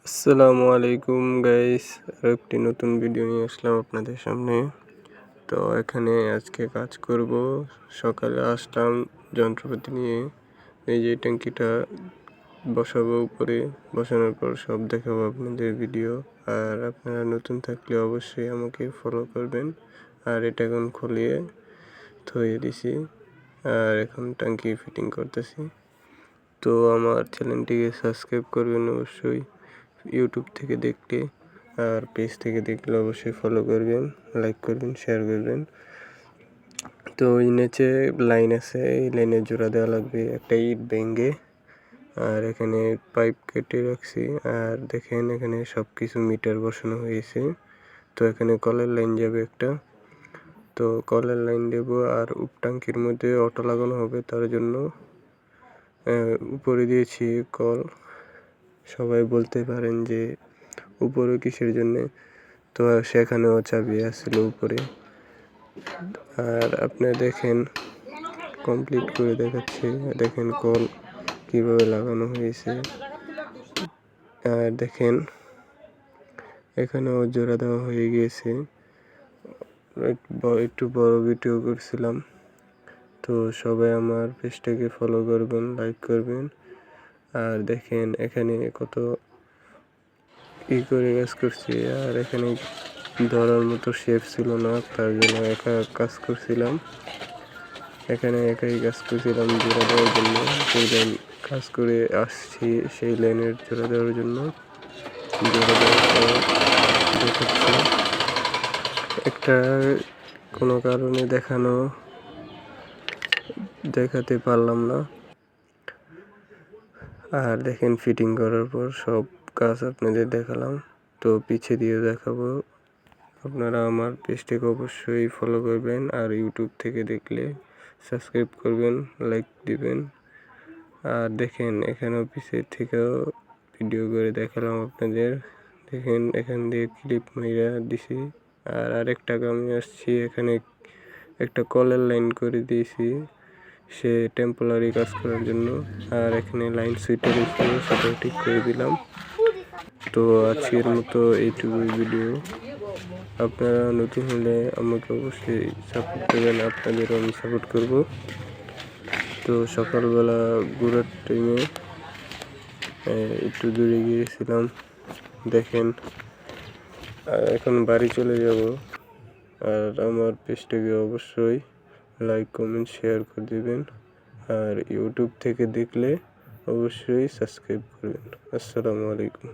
আসসালামু আলাইকুম গাইস, আরও একটি নতুন ভিডিও নিয়ে আসলাম আপনাদের সামনে। তো এখানে আজকে কাজ করব। সকালে আসলাম যন্ত্রপাতি নিয়ে, এই যে ট্যাঙ্কিটা বসাবো উপরে, বসানোর পর সব দেখাবো আপনাদের ভিডিও। আর আপনারা নতুন থাকলে অবশ্যই আমাকে ফলো করবেন। আর এটা এখন খুলিয়ে থইয়ে দিছি, আর এখন ট্যাঙ্কি ফিটিং করতেছি। তো আমার চ্যানেলটিকে সাবস্ক্রাইব করবেন অবশ্যই, ইউটিউব থেকে দেখলে, আর পেজ থেকে দেখলে অবশ্যই ফলো করবেন, লাইক করবেন, শেয়ার করবেন। তো ওই নিচে লাইন আছে, এই লাইনে জোড়া দেওয়া লাগবে একটা ইট ভেঙে। আর এখানে পাইপ কেটে রাখছি, আর দেখেন এখানে সব কিছু মিটার বসানো হয়েছে। তো এখানে কলের লাইন যাবে একটা, তো কলের লাইন দেবো। আর উপটাঙ্কির মধ্যে অটো লাগানো হবে, তার জন্য উপরে দিয়েছি কল। সবাই বলতে পারেন যে উপরে কিসের জন্যে, তো সেখানেও চাবি আসছিল উপরে। আর আপনি দেখেন, কমপ্লিট করে দেখাচ্ছি, দেখেন কল কিভাবে লাগানো হয়েছে। আর দেখেন এখানেও জোড়া দেওয়া হয়ে গিয়েছে। একটু বড় ভিডিও করছিলাম, তো সবাই আমার পেজটাকে ফলো করবেন, লাইক করবেন। আর দেখেন এখানে কত করে কাজ করছি। আর এখানে ধরার মতো শেপ ছিল না, তার জন্য একা কাজ করছিলাম। এখানে একাই কাজ করছিলাম জোড়া দেওয়ার জন্য। সেই লাইন কাজ করে আসছি, সেই লাইনের জোড়া দেওয়ার জন্য। জোড়া দেওয়ার পর দেখাচ্ছি, একটা কোনো কারণে দেখাতে পারলাম না। আর দেখেন ফিটিং করার পর সব কাজ আপনাদের দেখালাম, তো পিছে দিয়ে দেখাবো। আপনারা আমার পেজটাকে অবশ্যই ফলো করবেন, আর ইউটিউব থেকে দেখলে সাবস্ক্রাইব করবেন, লাইক দিবেন। আর দেখেন এখানেও পিছের থেকেও ভিডিও করে দেখালাম আপনাদের। দেখেন এখান দিয়ে ক্লিপ মাইরা দিছি। আর আরেকটা কামে আসছি, এখানে একটা কলের লাইন করে দিয়েছি, সে টেম্পোরারি কাজ করার জন্য। আর এখানে লাইন সুইটার ছিল, সেটাও ঠিক করে দিলাম। তো আজকের মতো এইটুকুই ভিডিও। আপনারা নতুন হলে আমাকে অবশ্যই সাপোর্ট করবেন, আপনাদেরও আমি সাপোর্ট করব। তো সকালবেলা ঘোরার টাইমে একটু দূরে গিয়েছিলাম, দেখেন। এখন বাড়ি চলে যাব। আর আমার পেজটাকে অবশ্যই লাইক, কমেন্ট, শেয়ার করে দেবেন। আর ইউটিউব থেকে দেখলে অবশ্যই সাবস্ক্রাইব করবেন। আসসালামু আলাইকুম।